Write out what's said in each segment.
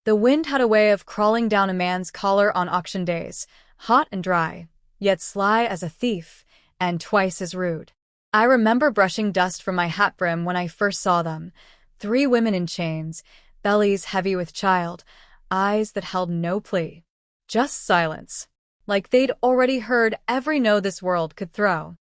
The wind had a way of crawling down a man's collar on auction days, hot and dry, yet sly as a thief, and twice as rude. I remember brushing dust from my hat brim when I first saw them. 3 women in chains, bellies heavy with child, eyes that held no plea. Just silence. Like they'd already heard every no this world could throw.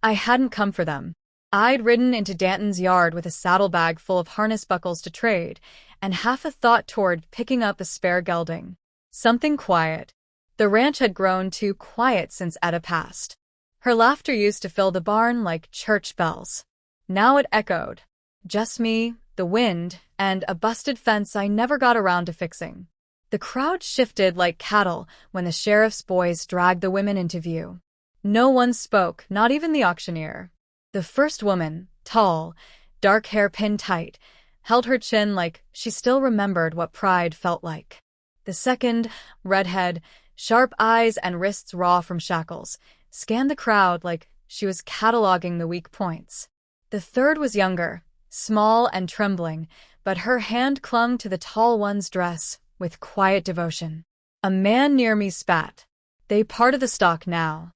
I hadn't come for them. I'd ridden into Danton's yard with a saddlebag full of harness buckles to trade, and half a thought toward picking up a spare gelding. Something quiet. The ranch had grown too quiet since Etta passed. Her laughter used to fill the barn like church bells. Now it echoed. Just me, the wind, and a busted fence I never got around to fixing. The crowd shifted like cattle when the sheriff's boys dragged the women into view. No one spoke, not even the auctioneer. The first woman, tall, dark hair pinned tight, held her chin like she still remembered what pride felt like. The second, redhead, sharp eyes and wrists raw from shackles, scanned the crowd like she was cataloging the weak points. The third was younger, small and trembling, but her hand clung to the tall one's dress with quiet devotion. A man near me spat. They parted the stock now.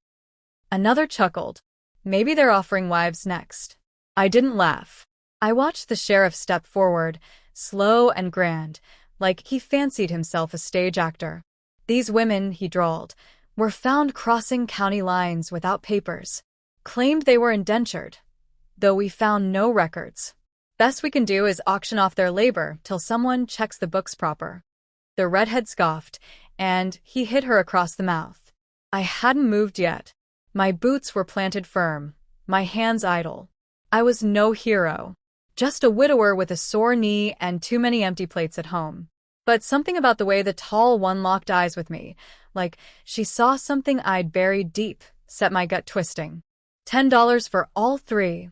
Another chuckled. Maybe they're offering wives next. I didn't laugh. I watched the sheriff step forward, slow and grand, like he fancied himself a stage actor. These women, he drawled, were found crossing county lines without papers. Claimed they were indentured, though we found no records. Best we can do is auction off their labor till someone checks the books proper. The redhead scoffed, and he hit her across the mouth. I hadn't moved yet. My boots were planted firm, my hands idle. I was no hero, just a widower with a sore knee and too many empty plates at home. But something about the way the tall one locked eyes with me, like she saw something I'd buried deep, set my gut twisting. $10 for all 3,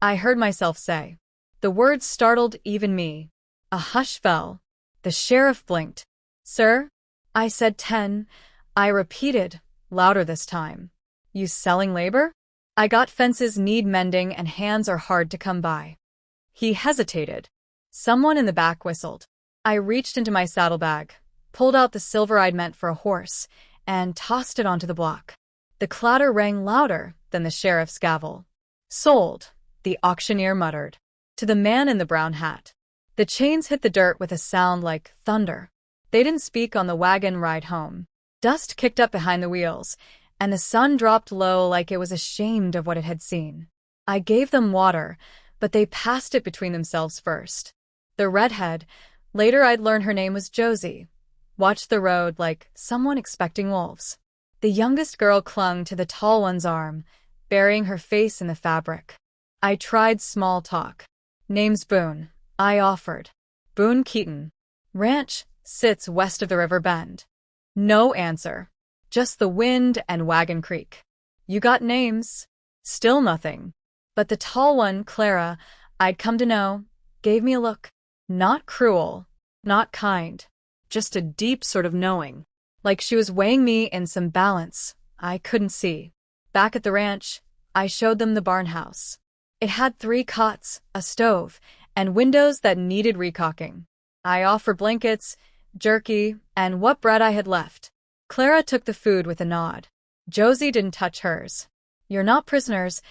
I heard myself say. The words startled even me. A hush fell. The sheriff blinked. Sir? I said 10. I repeated, louder this time. You selling labor? I got fences need mending and hands are hard to come by. He hesitated. Someone in the back whistled. I reached into my saddlebag, pulled out the silver I'd meant for a horse, and tossed it onto the block. The clatter rang louder than the sheriff's gavel. Sold, the auctioneer muttered. To the man in the brown hat. The chains hit the dirt with a sound like thunder. They didn't speak on the wagon ride home. Dust kicked up behind the wheels, and the sun dropped low like it was ashamed of what it had seen. I gave them water, but they passed it between themselves first. The redhead, later I'd learn her name was Josie, watched the road like someone expecting wolves. The youngest girl clung to the tall one's arm, burying her face in the fabric. I tried small talk. Name's Boone, I offered. Boone Keaton. Ranch sits west of the river bend. No answer. Just the wind and wagon creak. You got names? Still nothing. But the tall one, Clara, I'd come to know, gave me a look. Not cruel, not kind, just a deep sort of knowing. Like she was weighing me in some balance I couldn't see. Back at the ranch, I showed them the barn house. It had 3 cots, a stove, and windows that needed recocking. I offered blankets, jerky, and what bread I had left. Clara took the food with a nod. Josie didn't touch hers. You're not prisoners,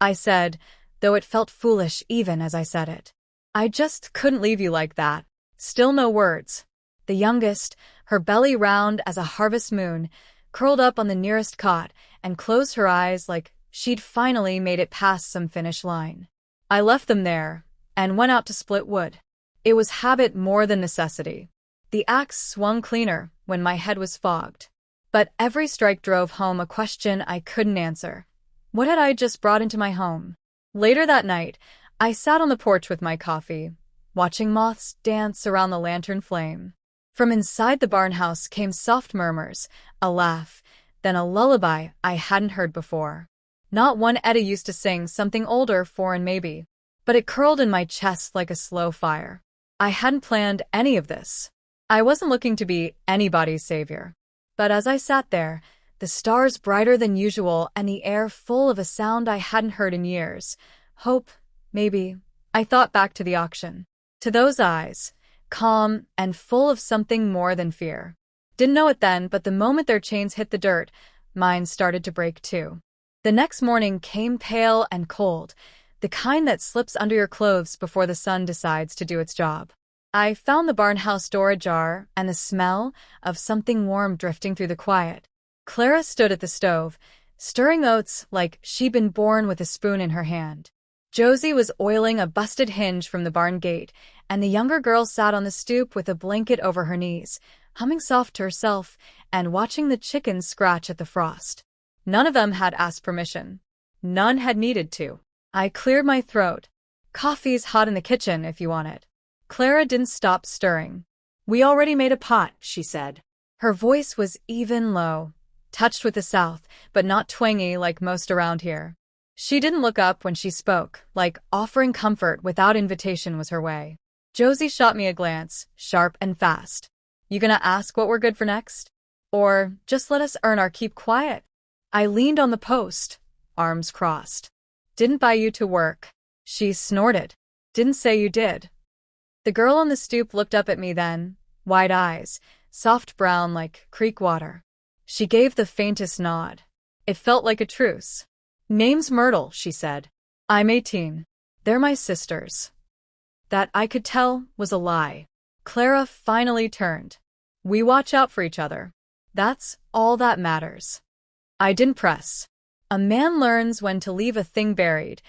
I said, though it felt foolish even as I said it. I just couldn't leave you like that. Still no words. The youngest, her belly round as a harvest moon, curled up on the nearest cot and closed her eyes like she'd finally made it past some finish line. I left them there and went out to split wood. It was habit more than necessity. The axe swung cleaner when my head was fogged. But every strike drove home a question I couldn't answer. What had I just brought into my home? Later that night, I sat on the porch with my coffee, watching moths dance around the lantern flame. From inside the barn house came soft murmurs, a laugh, then a lullaby I hadn't heard before. Not one Etta used to sing, something older, foreign maybe, but it curled in my chest like a slow fire. I hadn't planned any of this. I wasn't looking to be anybody's savior. But as I sat there, the stars brighter than usual and the air full of a sound I hadn't heard in years, hope, maybe, I thought back to the auction. To those eyes, calm, and full of something more than fear. Didn't know it then, but the moment their chains hit the dirt, mine started to break too. The next morning came pale and cold, the kind that slips under your clothes before the sun decides to do its job. I found the barnhouse door ajar and the smell of something warm drifting through the quiet. Clara stood at the stove, stirring oats like she'd been born with a spoon in her hand. Josie was oiling a busted hinge from the barn gate, and the younger girl sat on the stoop with a blanket over her knees, humming soft to herself and watching the chickens scratch at the frost. None of them had asked permission. None had needed to. I cleared my throat. Coffee's hot in the kitchen if you want it. Clara didn't stop stirring. We already made a pot, she said. Her voice was even low, touched with the South, but not twangy like most around here. She didn't look up when she spoke, like offering comfort without invitation was her way. Josie shot me a glance, sharp and fast. You gonna ask what we're good for next? Or just let us earn our keep quiet? I leaned on the post, arms crossed. Didn't buy you to work. She snorted. Didn't say you did. The girl on the stoop looked up at me then, wide eyes, soft brown like creek water. She gave the faintest nod. It felt like a truce. Name's Myrtle, she said. I'm 18. They're my sisters. That, I could tell, was a lie. Clara finally turned. We watch out for each other. That's all that matters. I didn't press. A man learns when to leave a thing buried,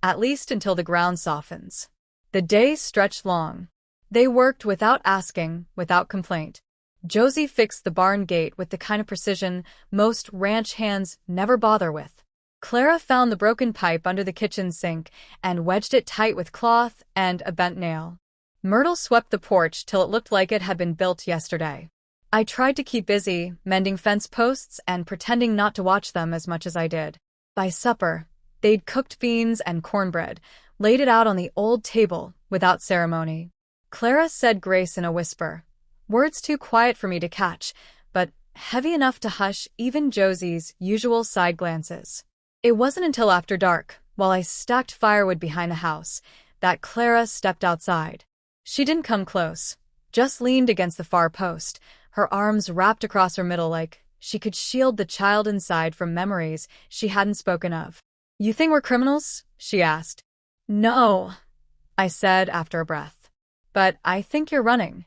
at least until the ground softens. The day stretched long. They worked without asking, without complaint. Josie fixed the barn gate with the kind of precision most ranch hands never bother with. Clara found the broken pipe under the kitchen sink and wedged it tight with cloth and a bent nail. Myrtle swept the porch till it looked like it had been built yesterday. I tried to keep busy, mending fence posts and pretending not to watch them as much as I did. By supper, they'd cooked beans and cornbread, laid it out on the old table, without ceremony. Clara said grace in a whisper, words too quiet for me to catch, but heavy enough to hush even Josie's usual side glances. It wasn't until after dark, while I stacked firewood behind the house, that Clara stepped outside. She didn't come close, just leaned against the far post, her arms wrapped across her middle like she could shield the child inside from memories she hadn't spoken of. You think we're criminals? She asked. No, I said after a breath. But I think you're running.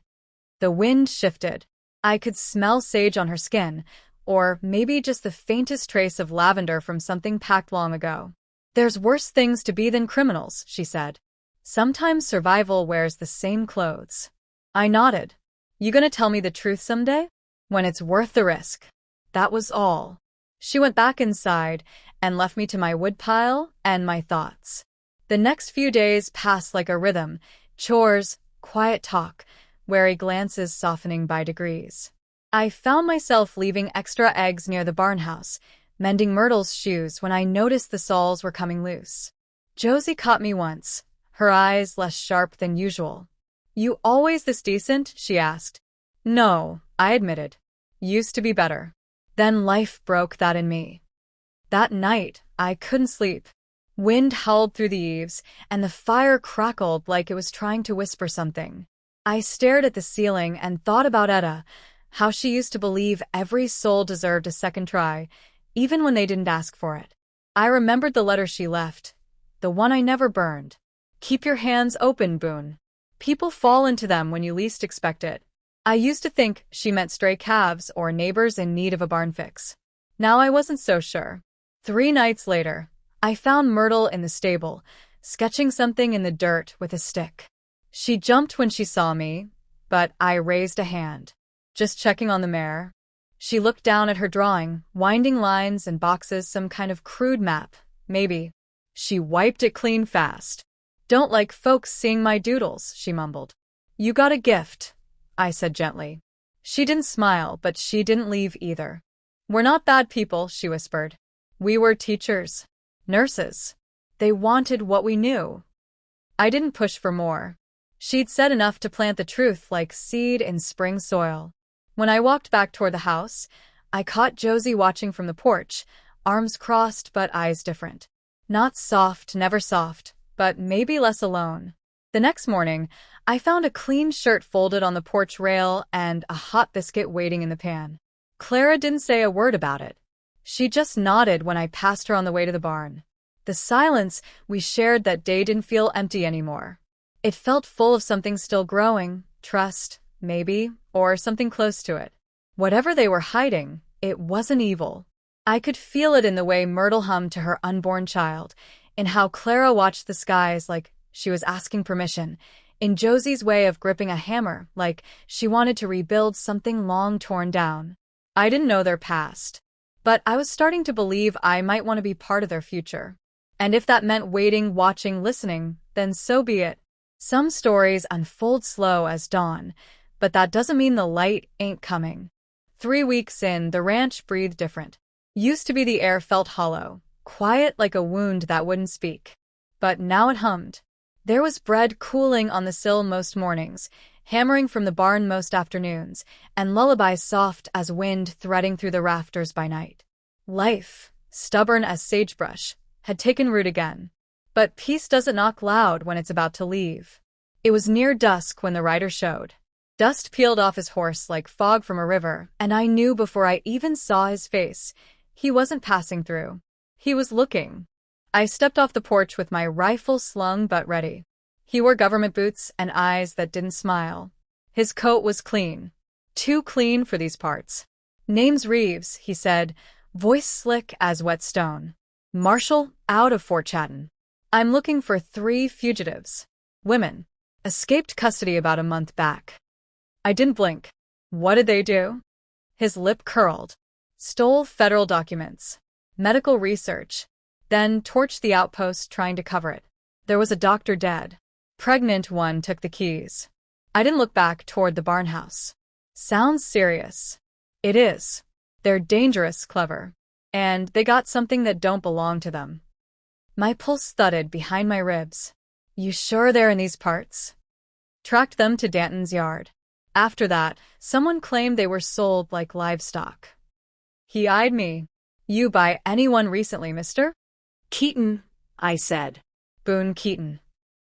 The wind shifted. I could smell sage on her skin, or maybe just the faintest trace of lavender from something packed long ago. There's worse things to be than criminals, she said. Sometimes survival wears the same clothes. I nodded. You gonna tell me the truth someday? When it's worth the risk. That was all. She went back inside and left me to my woodpile and my thoughts. The next few days passed like a rhythm, chores, quiet talk, wary glances softening by degrees. I found myself leaving extra eggs near the barnhouse, mending Myrtle's shoes when I noticed the soles were coming loose. Josie caught me once, her eyes less sharp than usual. You always this decent? She asked. No, I admitted. Used to be better. Then life broke that in me. That night, I couldn't sleep. Wind howled through the eaves, and the fire crackled like it was trying to whisper something. I stared at the ceiling and thought about Etta, how she used to believe every soul deserved a second try, even when they didn't ask for it. I remembered the letter she left, the one I never burned. Keep your hands open, Boone. People fall into them when you least expect it. I used to think she meant stray calves or neighbors in need of a barn fix. Now I wasn't so sure. 3 nights later, I found Myrtle in the stable, sketching something in the dirt with a stick. She jumped when she saw me, but I raised a hand. Just checking on the mare. She looked down at her drawing, winding lines and boxes, some kind of crude map, maybe. She wiped it clean fast. Don't like folks seeing my doodles, she mumbled. You got a gift, I said gently. She didn't smile, but she didn't leave either. We're not bad people, she whispered. We were teachers, nurses. They wanted what we knew. I didn't push for more. She'd said enough to plant the truth like seed in spring soil. When I walked back toward the house, I caught Josie watching from the porch, arms crossed but eyes different. Not soft, never soft, but maybe less alone. The next morning, I found a clean shirt folded on the porch rail and a hot biscuit waiting in the pan. Clara didn't say a word about it. She just nodded when I passed her on the way to the barn. The silence we shared that day didn't feel empty anymore. It felt full of something still growing, trust, maybe, or something close to it. Whatever they were hiding, it wasn't evil. I could feel it in the way Myrtle hummed to her unborn child, in how Clara watched the skies like she was asking permission, in Josie's way of gripping a hammer like she wanted to rebuild something long torn down. I didn't know their past, but I was starting to believe I might want to be part of their future. And if that meant waiting, watching, listening, then so be it. Some stories unfold slow as dawn, but that doesn't mean the light ain't coming. 3 weeks in, the ranch breathed different. Used to be the air felt hollow, quiet like a wound that wouldn't speak. But now it hummed. There was bread cooling on the sill most mornings, hammering from the barn most afternoons, and lullabies soft as wind threading through the rafters by night. Life, stubborn as sagebrush, had taken root again. But peace doesn't knock loud when it's about to leave. It was near dusk when the rider showed. Dust peeled off his horse like fog from a river, and I knew before I even saw his face, he wasn't passing through. He was looking. I stepped off the porch with my rifle slung but ready. He wore government boots and eyes that didn't smile. His coat was clean. Too clean for these parts. "Name's Reeves," he said, voice slick as wet stone. "Marshal, out of Fort Chatton. I'm looking for 3 fugitives. Women. Escaped custody about a month back." I didn't blink. What did they do? His lip curled. Stole federal documents. Medical research. Then torched the outpost trying to cover it. There was a doctor dead. Pregnant one took the keys. I didn't look back toward the barn house. Sounds serious. It is. They're dangerous, clever. And they got something that don't belong to them. My pulse thudded behind my ribs. You sure they're in these parts? Tracked them to Danton's yard. After that, someone claimed they were sold like livestock. He eyed me. You buy anyone recently, mister? Keaton, I said. Boone Keaton.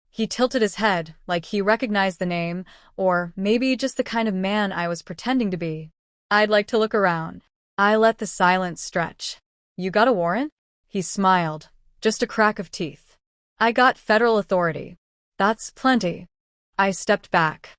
He tilted his head like he recognized the name, or maybe just the kind of man I was pretending to be. I'd like to look around. I let the silence stretch. You got a warrant? He smiled, just a crack of teeth. I got federal authority. That's plenty. I stepped back.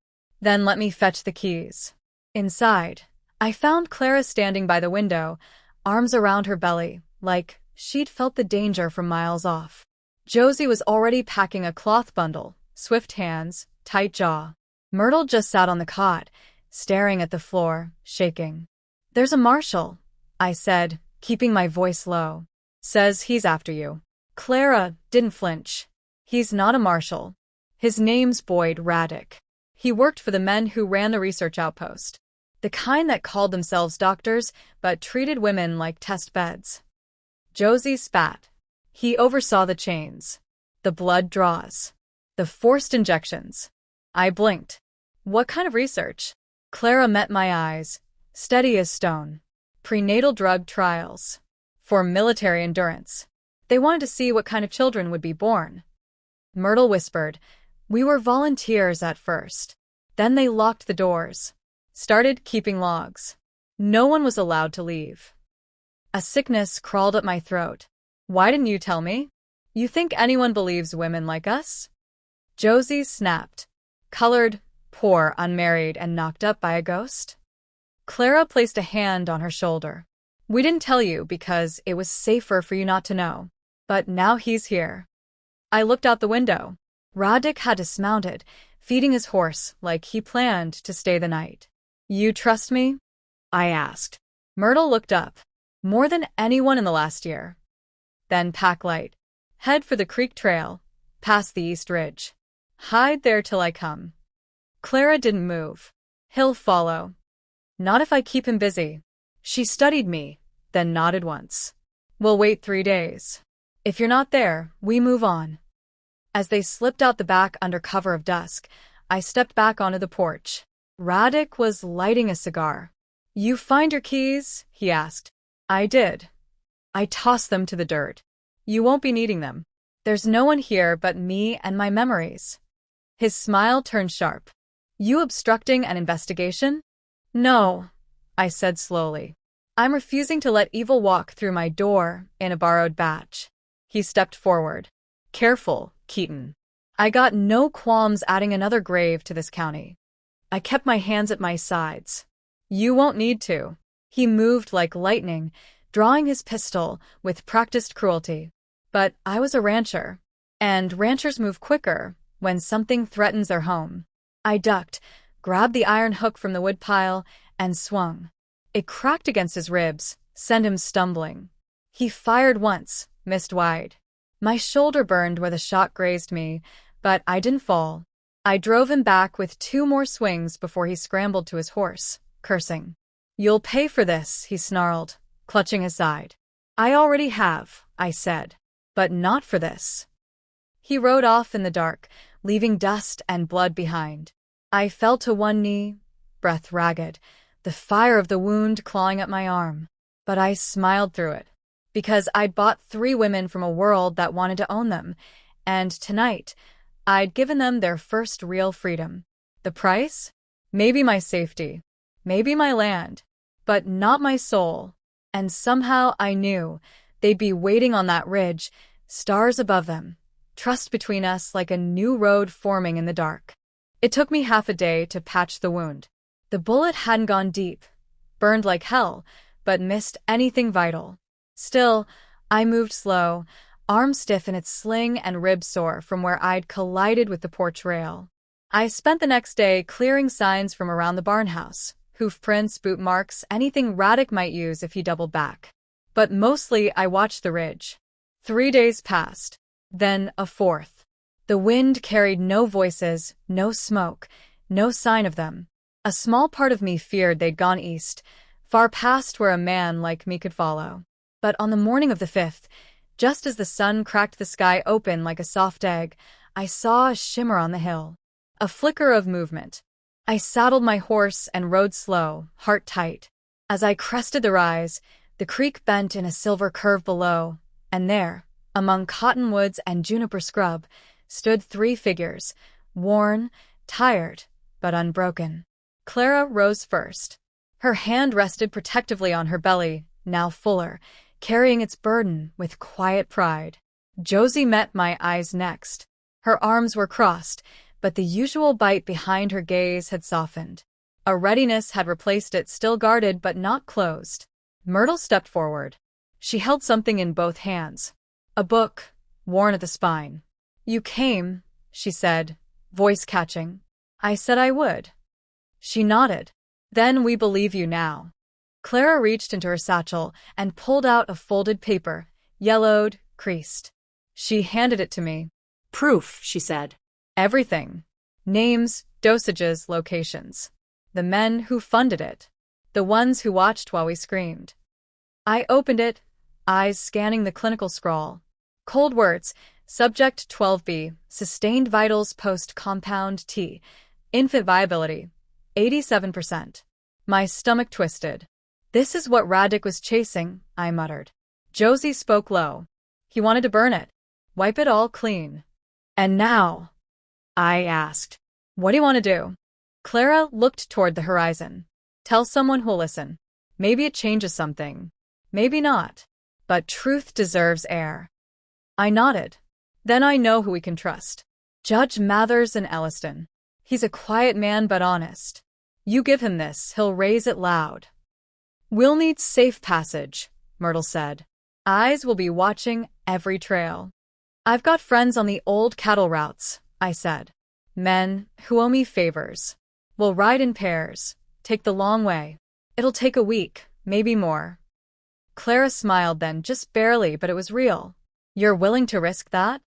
Then let me fetch the keys. Inside, I found Clara standing by the window, arms around her belly, like she'd felt the danger from miles off. Josie was already packing a cloth bundle, swift hands, tight jaw. Myrtle just sat on the cot, staring at the floor, shaking. "There's a marshal," I said, keeping my voice low. "Says he's after you." Clara didn't flinch. "He's not a marshal. His name's Boyd Raddick. He worked for the men who ran the research outpost. The kind that called themselves doctors, but treated women like test beds." Josie spat. "He oversaw the chains. The blood draws. The forced injections." I blinked. "What kind of research?" Clara met my eyes, steady as stone. "Prenatal drug trials. For military endurance. They wanted to see what kind of children would be born." Myrtle whispered, "We were volunteers at first. Then they locked the doors. Started keeping logs. No one was allowed to leave." A sickness crawled up my throat. "Why didn't you tell me? You think anyone believes women like us?" Josie snapped. "Colored, poor, unmarried, and knocked up by a ghost?" Clara placed a hand on her shoulder. "We didn't tell you because it was safer for you not to know. But now he's here." I looked out the window. Raddick had dismounted, feeding his horse like he planned to stay the night. "You trust me?" I asked. Myrtle looked up. "More than anyone in the last year." "Then pack light. Head for the creek trail, past the East Ridge. Hide there till I come." Clara didn't move. "He'll follow." "Not if I keep him busy." She studied me, then nodded once. "We'll wait 3 days. If you're not there, we move on." As they slipped out the back under cover of dusk, I stepped back onto the porch. Raddick was lighting a cigar. "You find your keys?" he asked. I did. I tossed them to the dirt. "You won't be needing them. There's no one here but me and my memories." His smile turned sharp. You obstructing an investigation? No, I said slowly. I'm refusing to let evil walk through my door in a borrowed batch. He stepped forward. Careful, Keaton. I got no qualms adding another grave to this county. I kept my hands at my sides. You won't need to. He moved like lightning, drawing his pistol with practiced cruelty. But I was a rancher, and ranchers move quicker when something threatens their home. I ducked, grabbed the iron hook from the woodpile, and swung. It cracked against his ribs, sent him stumbling. He fired once, missed wide. My shoulder burned where the shot grazed me, but I didn't fall. I drove him back with 2 more swings before he scrambled to his horse, cursing. You'll pay for this, he snarled, clutching his side. I already have, I said, but not for this. He rode off in the dark, leaving dust and blood behind. I fell to one knee, breath ragged, the fire of the wound clawing at my arm. But I smiled through it, because I'd bought 3 women from a world that wanted to own them, and tonight, I'd given them their first real freedom. The price? Maybe my safety, maybe my land, but not my soul. And somehow I knew they'd be waiting on that ridge, stars above them, trust between us like a new road forming in the dark. It took me half a day to patch the wound. The bullet hadn't gone deep, burned like hell, but missed anything vital. Still, I moved slow, arm stiff in its sling and ribs sore from where I'd collided with the porch rail. I spent the next day clearing signs from around the barnhouse, hoof prints, boot marks, anything Radek might use if he doubled back. But mostly I watched the ridge. 3 days passed, then a 4th. The wind carried no voices, no smoke, no sign of them. A small part of me feared they'd gone east, far past where a man like me could follow. But on the morning of the 5th, just as the sun cracked the sky open like a soft egg, I saw a shimmer on the hill. A flicker of movement. I saddled my horse and rode slow, heart tight. As I crested the rise, the creek bent in a silver curve below, and there, among cottonwoods and juniper scrub, stood 3 figures, worn, tired, but unbroken. Clara rose first. Her hand rested protectively on her belly, now fuller, carrying its burden with quiet pride. Josie met my eyes next. Her arms were crossed, but the usual bite behind her gaze had softened. A readiness had replaced it, still guarded but not closed. Myrtle stepped forward. She held something in both hands. A book, worn at the spine. You came, she said, voice catching. I said I would. She nodded. Then we believe you now. Clara reached into her satchel and pulled out a folded paper, yellowed, creased. She handed it to me. Proof, she said. Everything. Names, dosages, locations. The men who funded it. The ones who watched while we screamed. I opened it, eyes scanning the clinical scrawl. Cold words, subject 12B, sustained vitals post-compound T, infant viability, 87%. My stomach twisted. This is what Radek was chasing, I muttered. Josie spoke low. He wanted to burn it. Wipe it all clean. And now? I asked. What do you want to do? Clara looked toward the horizon. Tell someone who'll listen. Maybe it changes something. Maybe not. But truth deserves air. I nodded. Then I know who we can trust. Judge Mathers in Elliston. He's a quiet man but honest. You give him this, he'll raise it loud. We'll need safe passage, Myrtle said. Eyes will be watching every trail. I've got friends on the old cattle routes, I said. Men who owe me favors. We'll ride in pairs, take the long way. It'll take a week, maybe more. Clara smiled then, just barely, but it was real. You're willing to risk that?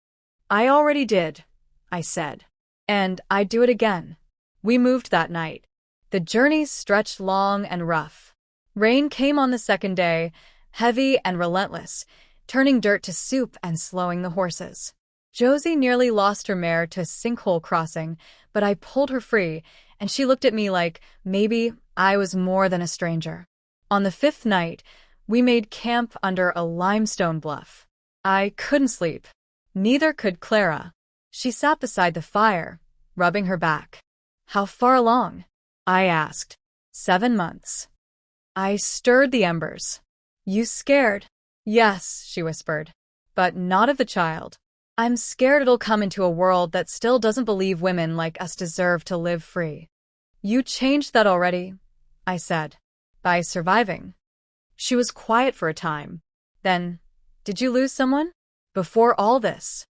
I already did, I said. And I'd do it again. We moved that night. The journeys stretched long and rough. Rain came on the 2nd day, heavy and relentless, turning dirt to soup and slowing the horses. Josie nearly lost her mare to a sinkhole crossing, but I pulled her free, and she looked at me like maybe I was more than a stranger. On the 5th night, we made camp under a limestone bluff. I couldn't sleep. Neither could Clara. She sat beside the fire, rubbing her back. How far along? I asked. 7 months. I stirred the embers. You scared? Yes, she whispered. But not of the child. I'm scared it'll come into a world that still doesn't believe women like us deserve to live free. You changed that already, I said. By surviving. She was quiet for a time. Then, did you lose someone? Before all this?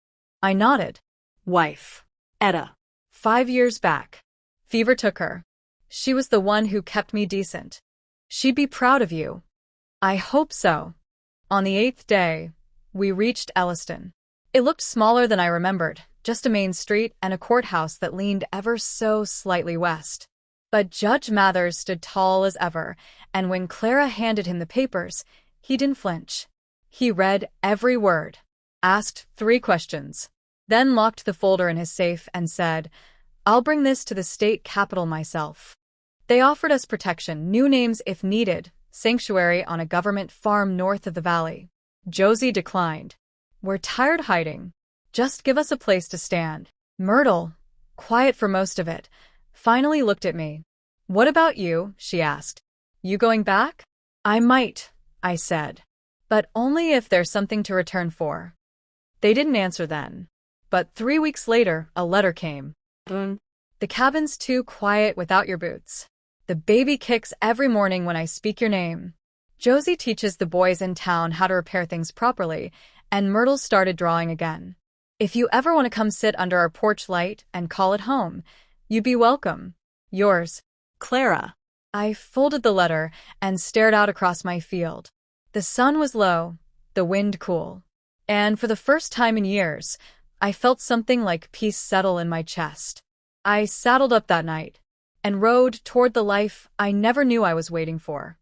I nodded. Wife. Etta. 5 years back. Fever took her. She was the one who kept me decent. She'd be proud of you. I hope so. On the 8th day, we reached Elliston. It looked smaller than I remembered, just a main street and a courthouse that leaned ever so slightly west. But Judge Mathers stood tall as ever, and when Clara handed him the papers, he didn't flinch. He read every word, asked 3 questions, then locked the folder in his safe and said, I'll bring this to the state capitol myself. They offered us protection, new names if needed, sanctuary on a government farm north of the valley. Josie declined. We're tired hiding. Just give us a place to stand. Myrtle, quiet for most of it, finally looked at me. What about you? She asked. You going back? I might, I said. But only if there's something to return for. They didn't answer then. But 3 weeks later, a letter came. Boone. The cabin's too quiet without your boots. The baby kicks every morning when I speak your name. Josie teaches the boys in town how to repair things properly, and Myrtle started drawing again. If you ever want to come sit under our porch light and call it home, you'd be welcome. Yours, Clara. I folded the letter and stared out across my field. The sun was low, the wind cool, and for the first time in years, I felt something like peace settle in my chest. I saddled up that night and rode toward the life I never knew I was waiting for.